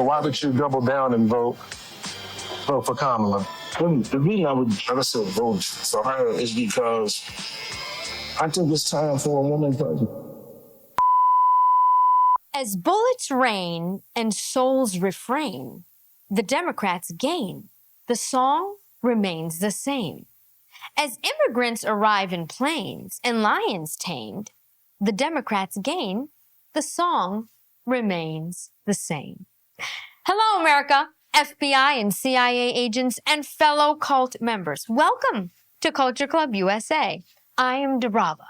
why would you double down and vote for Kamala? The reason I would say vote for her is because I think it's time for a woman president. As bullets rain and souls refrain, the Democrats gain. The song remains the same. As immigrants arrive in planes and lions tamed, the Democrats gain. The song remains the same. Hello, America, FBI and CIA agents and fellow cult members. Welcome to Culture Club USA. I am DiBRAVA.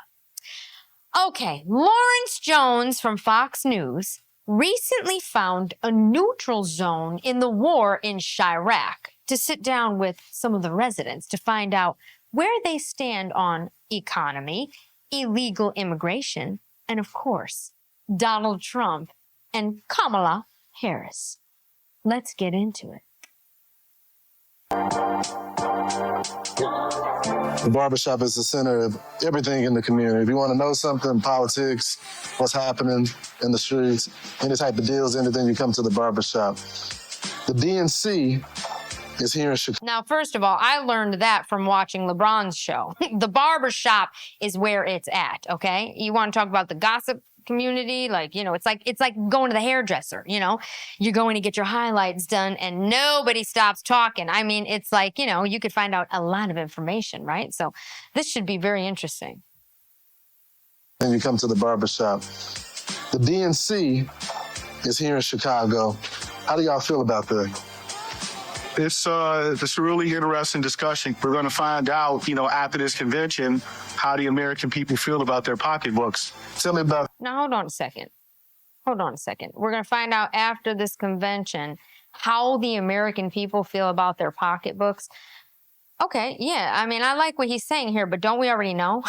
Okay, Lawrence Jones from Fox News recently found a neutral zone in the war in Chirac to sit down with some of the residents to find out where they stand on economy, illegal immigration, and of course, Donald Trump and Kamala Harris. Let's get into it. The barbershop is the center of everything in the community. If you want to know something, politics, what's happening in the streets, any type of deals, anything, you come to the barbershop. The DNC is here in Chicago. Now, first of all, I learned that from watching LeBron's show. The barbershop is where it's at, okay? You want to talk about the gossip community, like, you know, it's like going to the hairdresser, you know? You're going to get your highlights done and nobody stops talking. I mean, it's like, you know, you could find out a lot of information, right? So this should be very interesting. And you come to the barbershop. The DNC is here in Chicago. How do y'all feel about that? It's a really interesting discussion. We're going to find out, you know, after this convention, how the American people feel about their pocketbooks. Tell me about... Now, hold on a second. Hold on a second. We're going to find out after this convention how the American people feel about their pocketbooks. Okay, yeah, I mean, I like what he's saying here, but don't we already know?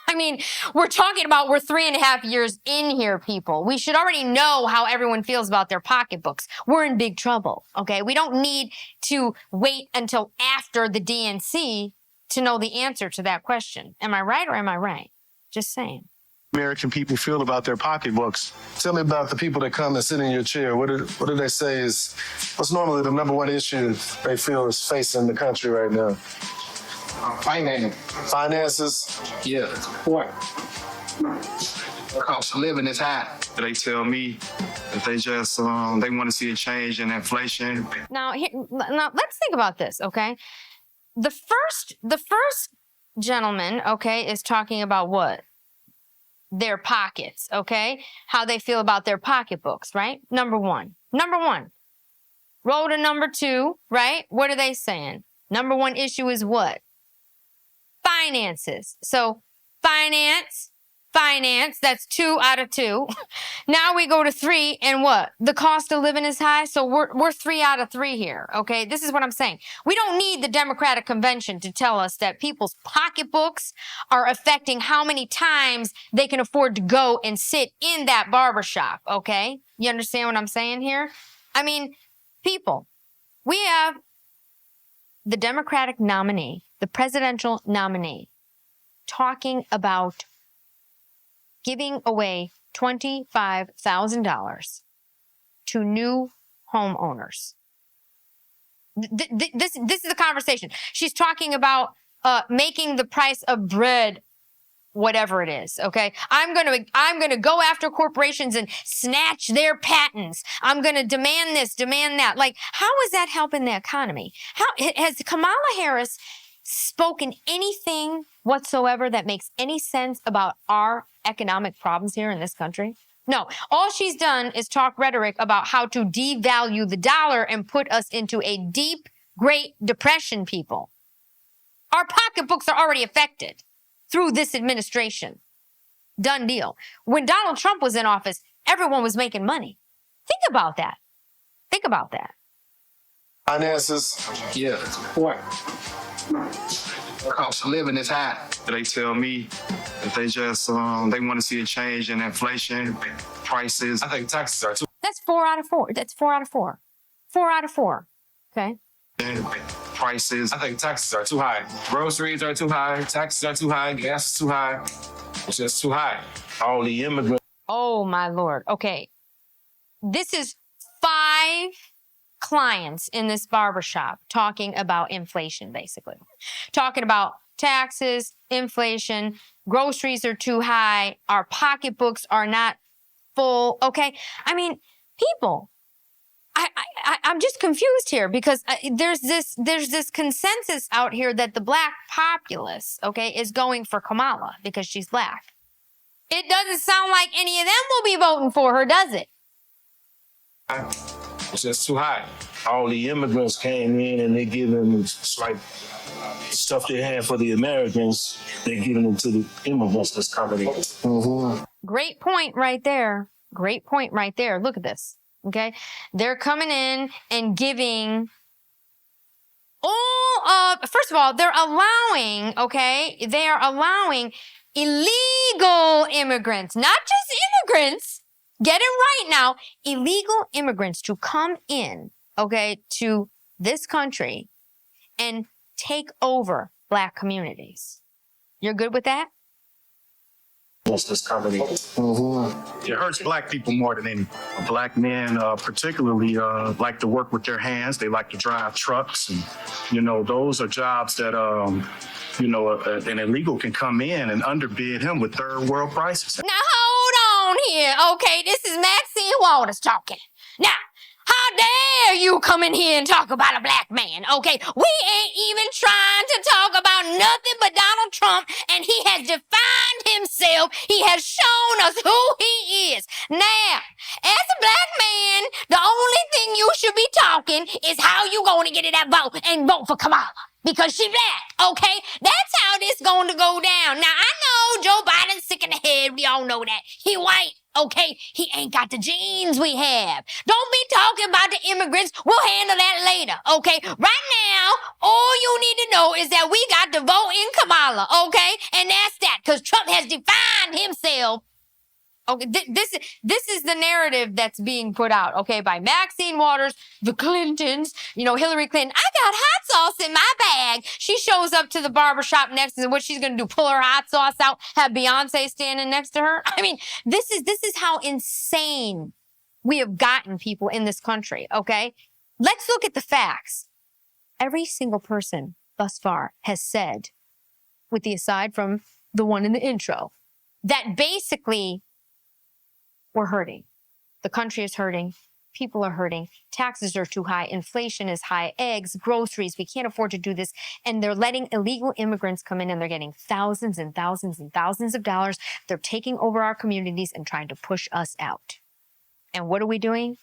I mean, we're 3.5 years in here, people. We should already know how everyone feels about their pocketbooks. We're in big trouble, okay? We don't need to wait until after the DNC to know the answer to that question. Am I right or am I right? Just saying. American people feel about their pocketbooks. Tell me about the people that come and sit in your chair. What do they say is, what's normally the #1 issue they feel is facing the country right now? Finances? Yeah. What? Cost of living is high. They tell me that they just, they want to see a change in inflation. Now, let's think about this, okay? The first gentleman, okay, is talking about what? Their pockets, okay? How they feel about their pocketbooks, right? Number one. Roll to number 2, right? What are they saying? #1 issue is what? Finances. So finance, that's 2 out of 2. Now we go to 3 and what? The cost of living is high. So we're 3 out of 3 here. Okay. This is what I'm saying. We don't need the Democratic Convention to tell us that people's pocketbooks are affecting how many times they can afford to go and sit in that barbershop. Okay. You understand what I'm saying here? I mean, people, we have the Democratic nominee, the presidential nominee, talking about giving away $25,000 to new homeowners. This is the conversation. She's talking about making the price of bread whatever it is, okay? I'm gonna go after corporations and snatch their patents. I'm gonna demand this, demand that. Like, how is that helping the economy? How has Kamala Harris spoken anything whatsoever that makes any sense about our economic problems here in this country? No, all she's done is talk rhetoric about how to devalue the dollar and put us into a deep, Great Depression, people. Our pocketbooks are already affected through this administration. Done deal. When Donald Trump was in office, everyone was making money. Think about that. Think about that. Finances? Yeah. What? Cost of living is high. They tell me that they just, they want to see a change in inflation, prices. I think taxes are too. That's 4 out of 4. That's 4 out of 4. 4 out of 4. Okay. Prices. I think taxes are too high. Groceries are too high. Taxes are too high. Gas is too high. It's just too high. All the immigrants. Oh, my Lord. Okay. This is 5 5 clients in this barbershop talking about inflation, basically. Talking about taxes, inflation, groceries are too high, our pocketbooks are not full, okay? I mean, people, I'm just confused here because there's this consensus out here that the black populace, okay, is going for Kamala because she's black. It doesn't sound like any of them will be voting for her, does it? It's just too high. All the immigrants came in and they giving, it's like stuff they had for the Americans, they're giving it to the immigrants that's coming in. Mm-hmm. Great point right there. Great point right there. Look at this. Okay. They're coming in and giving all of, first of all, they're allowing, okay, they are allowing illegal immigrants, not just immigrants, get it right now, illegal immigrants to come in, okay, to this country and take over black communities. You're good with that? That's coming in. Mm-hmm. It hurts black people more than any. Black men particularly like to work with their hands. They like to drive trucks. And, you know, those are jobs that, you know, an illegal can come in and underbid him with third world prices. Now, hold on here. Okay, this is Maxine Waters talking. Now, how dare you come in here and talk about a black man, okay? We ain't even trying to talk about nothing but Donald Trump, and he has defined himself. He has shown us who he is. Now, as a black man, the only thing you should be talking is how you going to get in that vote and vote for Kamala. Because she black, okay? That's how this going to go down. Now, I know Joe Biden's sick in the head. We all know that. He white, okay? He ain't got the genes we have. Don't be talking about the immigrants. We'll handle that later, okay? Right now, all you need to know is that we got to vote in Kamala, okay? And that's that, because Trump has defined himself. Okay, this is the narrative that's being put out, okay, by Maxine Waters, the Clintons, you know, Hillary Clinton. I got hot sauce in my bag. She shows up to the barbershop next, and what she's gonna do, pull her hot sauce out, have Beyonce standing next to her? I mean, this is how insane we have gotten people in this country, okay? Let's look at the facts. Every single person thus far has said, with the aside from the one in the intro, that basically we're hurting. The country is hurting. People are hurting. Taxes are too high. Inflation is high. Eggs, groceries. We can't afford to do this. And they're letting illegal immigrants come in and they're getting thousands and thousands and thousands of dollars. They're taking over our communities and trying to push us out. And what are we doing?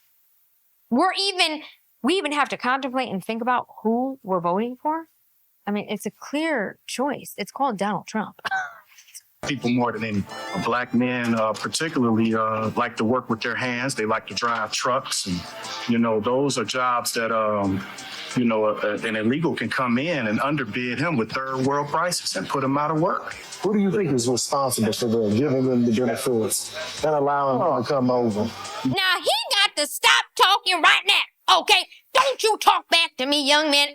We even have to contemplate and think about who we're voting for. I mean, it's a clear choice. It's called Donald Trump. People more than any. Black men particularly like to work with their hands. They like to drive trucks. And, you know, those are jobs that, you know, an illegal can come in and underbid him with third world prices and him out of work. Who do you think is responsible for them, giving them the benefits and allowing them to come over? Now, he got to stop talking right now, okay? Don't you talk back to me, young man.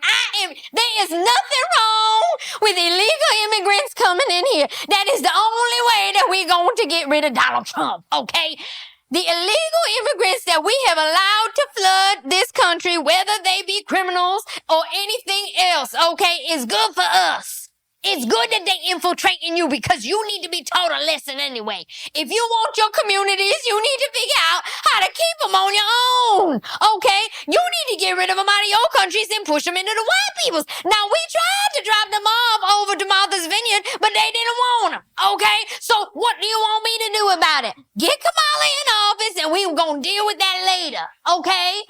There is nothing wrong with illegal immigrants coming in here. That is the only way that we're going to get rid of Donald Trump, okay? The illegal immigrants that we have allowed to flood this country, whether they be criminals or anything else, okay, is good for us. It's good that they infiltrating you because you need to be taught a lesson anyway. If you want your communities, you need to figure out how to keep them on your own, okay? You need to get rid of them out of your countries and push them into the white people's. Now, we tried to drop them off over to Martha's Vineyard, but they didn't want them, okay? So what do you want me to do about it? Get Kamala in office and we're going to deal with that later, okay?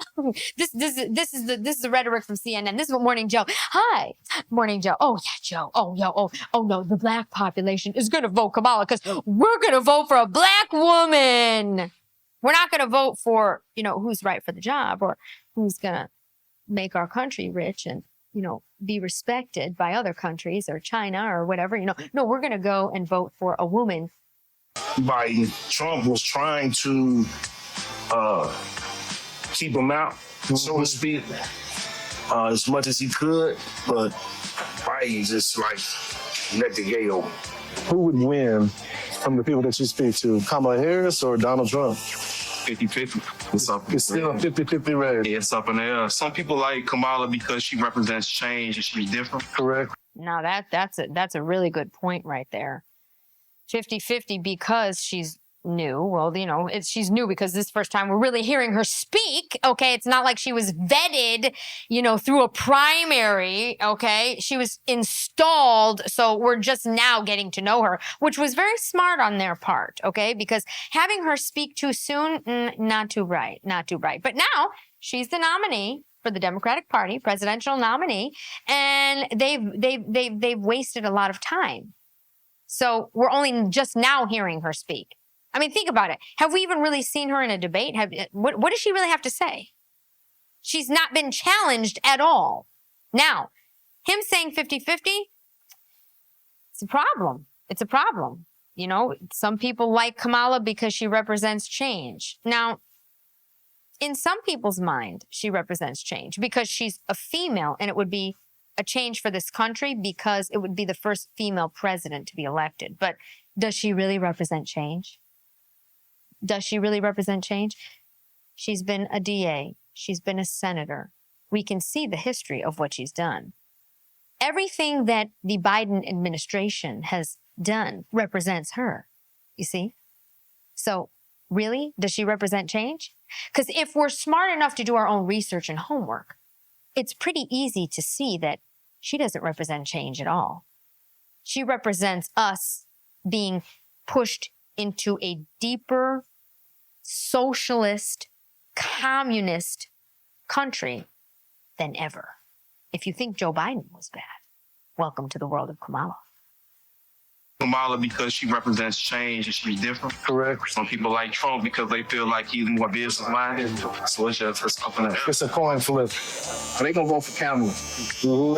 This is the rhetoric from CNN. This is what Morning Joe. Hi, Morning Joe. Oh, yeah, Joe. Oh, no, the black population is going to vote Kamala because we're going to vote for a black woman. We're not going to vote for, you know, who's right for the job or who's going to make our country rich and, you know, be respected by other countries or China or whatever. You know, no, we're going to go and vote for a woman. Biden, Trump was trying to keep him out, so to speak, as much as he could, but Biden just like let the gate open. Who would win from the people that you speak to, Kamala Harris or Donald Trump? 50-50. It's up. It's still a 50-50 race. It's up in the air. Some people like Kamala because she represents change and she's different. Correct. Now that's a really good point right there. 50-50 because she's new. Well, you know, she's new because this first time we're really hearing her speak. Okay, it's not like she was vetted, you know, through a primary. Okay, she was installed, so we're just now getting to know her, which was very smart on their part. Okay, because having her speak too soon, not too bright, not too bright. But now she's the nominee for the Democratic Party, presidential nominee, and they've wasted a lot of time. So we're only just now hearing her speak. I mean, think about it. Have we even really seen her in a debate? What does she really have to say? She's not been challenged at all. Now, him saying 50-50, it's a problem. It's a problem. You know, some people like Kamala because she represents change. Now, in some people's mind, she represents change because she's a female, and it would be a change for this country because it would be the first female president to be elected. But does she really represent change? Does she really represent change? She's been a DA. She's been a senator. We can see the history of what she's done. Everything that the Biden administration has done represents her, you see? So really, does she represent change? Because if we're smart enough to do our own research and homework, it's pretty easy to see that she doesn't represent change at all. She represents us being pushed into a deeper socialist, communist country than ever. If you think Joe Biden was bad, welcome to the world of Kamala. Kamala because she represents change and she's different. Correct. Some people like Trump because they feel like he's more business-minded. So it's just up in the air. It's a coin flip. Are they gonna vote for Kamala?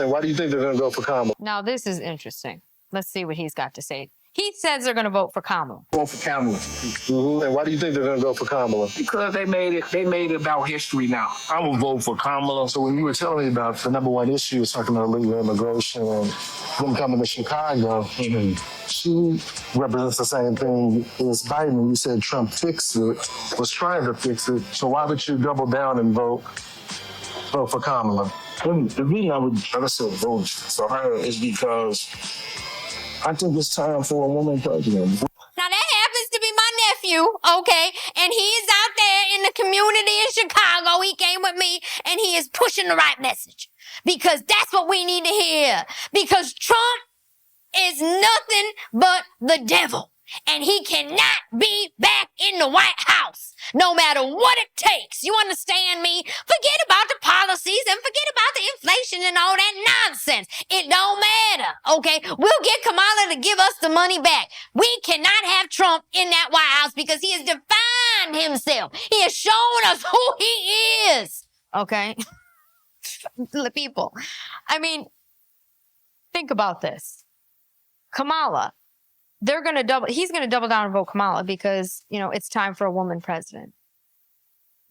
And why do you think they're going to go for Kamala? Now, this is interesting. Let's see what he's got to say. He says they're going to vote for Kamala. Vote for Kamala. And why do you think they're going to go for Kamala? Because they made it about history now. I would vote for Kamala. So when you were telling me about the number one issue is talking about illegal immigration and them coming to Chicago, she represents the same thing as Biden. You said Trump fixed it, was trying to fix it. So why would you double down and vote for Kamala? The reason I would say vote for her is because I think it's time for a woman president. Now, that happens to be my nephew, okay? And he is out there in the community in Chicago. He came with me, and he is pushing the right message. Because that's what we need to hear. Because Trump is nothing but the devil. And he cannot be back in the White House, no matter what it takes. You understand me? Forget about the policies and forget about the inflation and all that nonsense. It don't matter, okay? We'll get Kamala to give us the money back. We cannot have Trump in that White House because he has defined himself. He has shown us who he is, okay? The people. I mean, think about this. Kamala. He's going to double down and vote Kamala because, you know, it's time for a woman president.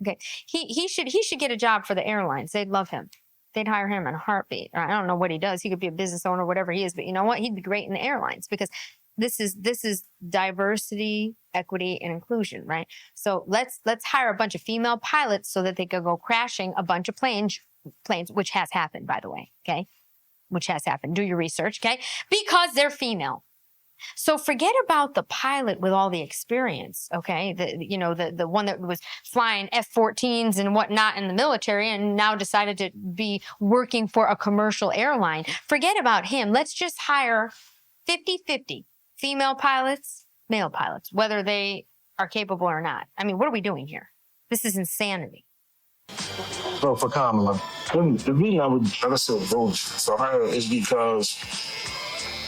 Okay. He should get a job for the airlines. They'd love him. They'd hire him in a heartbeat. I don't know what he does. He could be a business owner, whatever he is, but you know what? He'd be great in the airlines because this is diversity, equity, and inclusion, right? So let's hire a bunch of female pilots so that they could go crashing a bunch of planes, which has happened, by the way, okay? Which has happened. Do your research, okay? Because they're female. So forget about the pilot with all the experience, okay? The one that was flying F-14s and whatnot in the military and now decided to be working for a commercial airline. Forget about him. Let's just hire 50-50 female pilots, male pilots, whether they are capable or not. I mean, what are we doing here? This is insanity. Vote for Kamala. The reason I would say vote for her is because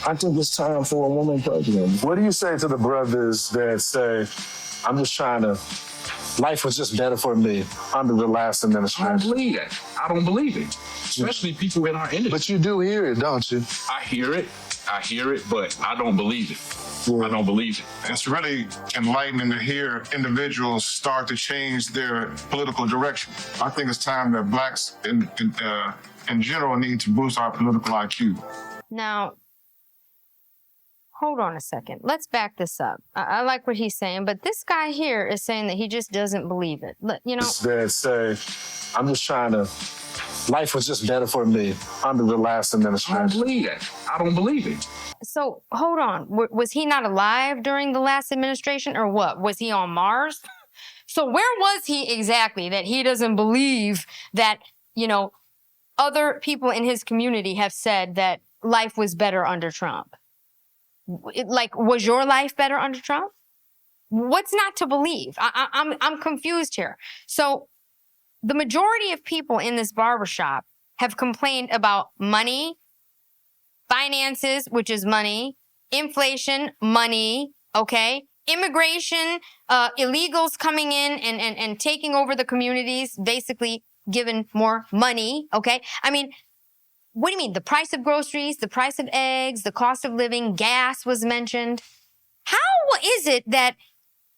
I think it's time for a woman president. What do you say to the brothers that say, I'm just trying to, life was just better for me under the last I don't administration? believe that. I don't believe it. Especially people in our industry. But you do hear it, don't you? I hear it, but I don't believe it. I don't believe it. It's really enlightening to hear individuals start to change their political direction. I think it's time that blacks in general need to boost our political IQ. Now, hold on a second. Let's back this up. I like what he's saying, but this guy here is saying that he just doesn't believe it. You know, That say, I'm just trying to. Life was just better for me under the last I don't administration. believe that. I don't believe it. so hold on. Was he not alive during the last administration, or what? Was he on Mars? So where was he exactly that he doesn't believe that, you know, other people in his community have said that life was better under Trump? Like, was your life better under Trump? What's not to believe? I'm confused here. So the majority of people in this barbershop have complained about money, finances, which is money, inflation, money, okay? Immigration, illegals coming in and taking over the communities, basically given more money, okay? I mean, what do you mean? The price of groceries, the price of eggs, the cost of living, gas was mentioned. How is it that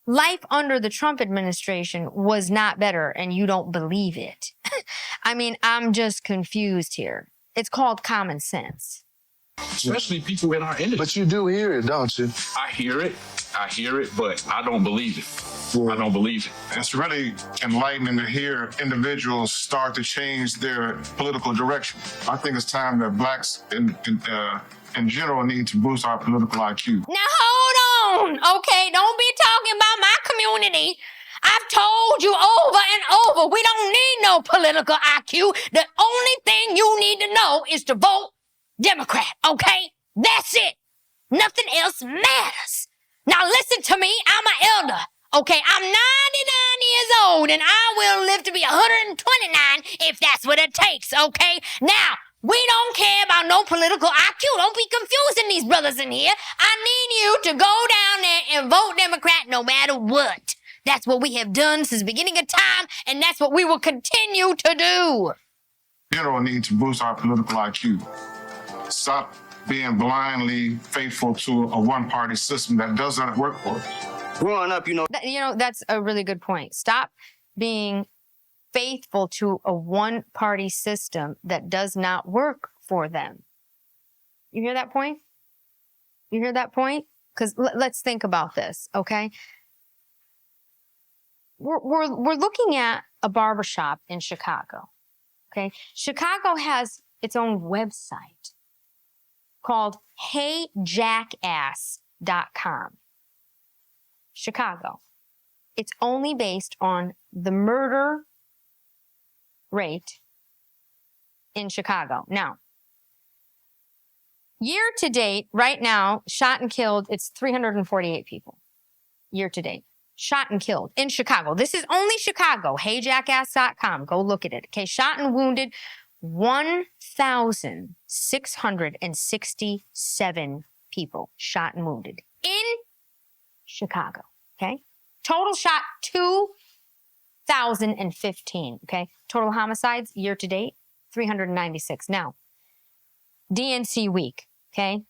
life under the Trump administration was not better and you don't believe it? I mean, I'm just confused here. It's called common sense. Especially people in our industry. But you do hear it, don't you? I hear it, but I don't believe it. I don't believe it. It's really enlightening to hear individuals start to change their political direction. I think it's time that blacks in general need to boost our political IQ. Now hold on, okay? Don't be talking about my community. I've told you over and over, we don't need no political IQ. The only thing you need to know is to vote Democrat, okay? That's it. Nothing else matters. Now listen to me, I'm an elder, okay? I'm 99 years old and I will live to be 129 if that's what it takes, okay? Now, we don't care about no political IQ. Don't be confusing these brothers in here. I need you to go down there and vote Democrat no matter what. That's what we have done since the beginning of time, and that's what we will continue to do. General need to boost our political IQ. Stop being blindly faithful to a one-party system that does not work for us. Growing up, That's a really good point. Stop being faithful to a one-party system that does not work for them. You hear that point? You hear that point? Because let's think about this, okay? We're looking at a barbershop in Chicago, okay? Chicago has its own website called HeyJackass.com. Chicago. It's only based on the murder rate in Chicago. Now, year to date, right now, shot and killed, it's 348 people. Year to date. Shot and killed in Chicago. This is only Chicago. HeyJackass.com. Go look at it. Okay, shot and wounded, 1,667 people shot and wounded in Chicago. Okay, total shot 2,015. Okay, total homicides year to date 396. Now, DNC week. Okay,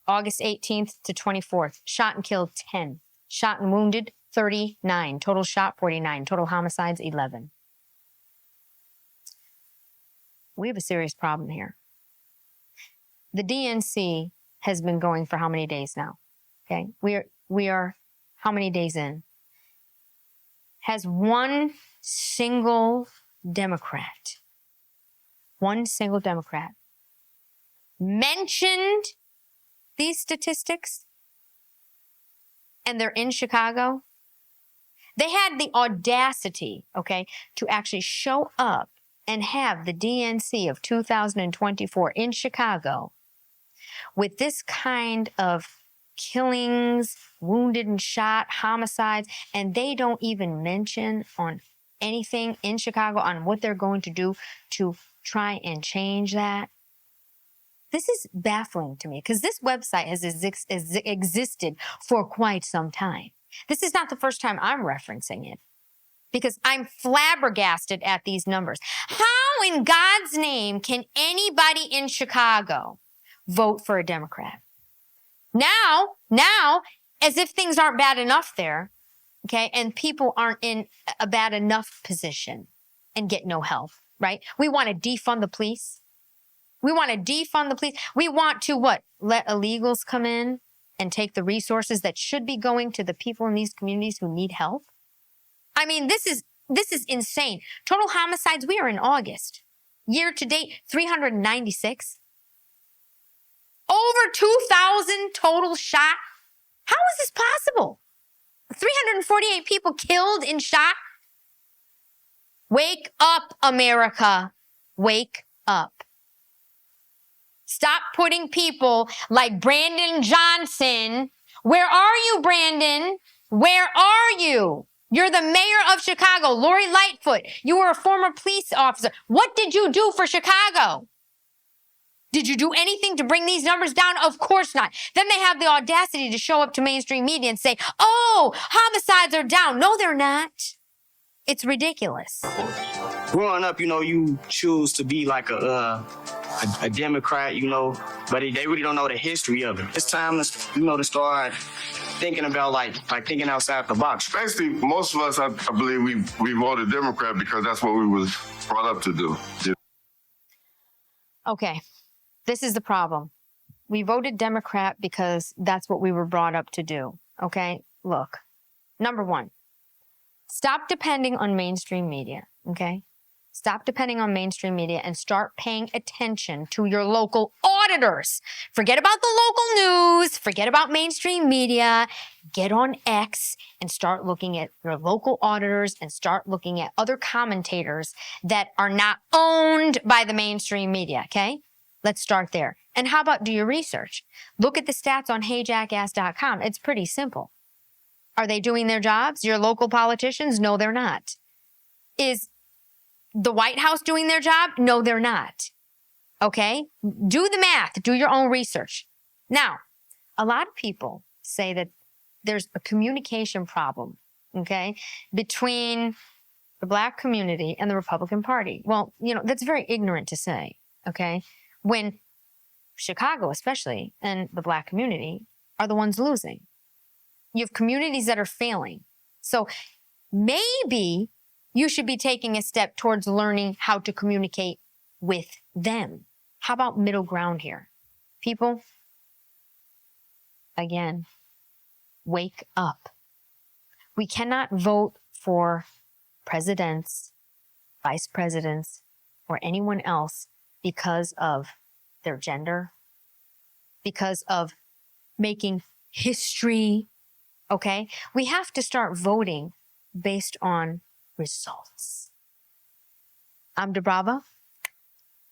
August 18th to 24th. Shot and killed 10. Shot and wounded 39. Total shot 49. Total homicides 11. We have a serious problem here. The DNC has been going for how many days now? Okay, we are how many days in? Has one single Democrat mentioned these statistics? And they're in Chicago? They had the audacity, okay, to actually show up and have the DNC of 2024 in Chicago with this kind of killings, wounded and shot, homicides, and they don't even mention on anything in Chicago on what they're going to do to try and change that. This is baffling to me because this website has existed for quite some time. This is not the first time I'm referencing it because I'm flabbergasted at these numbers. How in God's name can anybody in Chicago vote for a Democrat? Now, as if things aren't bad enough there, okay, and people aren't in a bad enough position and get no help, right? We want to defund the police. We want to defund the police. We want to what? Let illegals come in and take the resources that should be going to the people in these communities who need help? I mean, this is insane. Total homicides, we are in August. Year to date, 396. Over 2,000 total shot. How is this possible? 348 people killed in shot. Wake up, America. Wake up. Stop putting people like Brandon Johnson. Where are you, Brandon? Where are you? You're the mayor of Chicago, Lori Lightfoot. You were a former police officer. What did you do for Chicago? Did you do anything to bring these numbers down? Of course not. Then they have the audacity to show up to mainstream media and say, oh, homicides are down. No, they're not. It's ridiculous. Growing up, you know, you choose to be like a Democrat, you know, but they really don't know the history of it. It's time to, you know, to start thinking about like thinking outside the box. Basically, most of us, I believe, we voted Democrat because that's what we was brought up to do. Okay, this is the problem. We voted Democrat because that's what we were brought up to do. Okay, look, number one, stop depending on mainstream media, okay? Stop depending on mainstream media and start paying attention to your local auditors. Forget about the local news. Forget about mainstream media. Get on X and start looking at your local auditors and start looking at other commentators that are not owned by the mainstream media, okay? Let's start there. And how about do your research? Look at the stats on heyjackass.com. It's pretty simple. Are they doing their jobs? Your local politicians? No, they're not. Is the White House doing their job? No, they're not. Okay? Do the math. Do your own research. Now, a lot of people say that there's a communication problem, okay, between the Black community and the Republican Party. Well, you know, that's very ignorant to say, okay, when Chicago especially and the Black community are the ones losing. You have communities that are failing. So maybe you should be taking a step towards learning how to communicate with them. How about middle ground here? People, again, wake up. We cannot vote for presidents, vice presidents, or anyone else because of their gender, because of making history, okay? We have to start voting based on results. I'm DiBRAVA.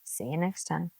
See you next time.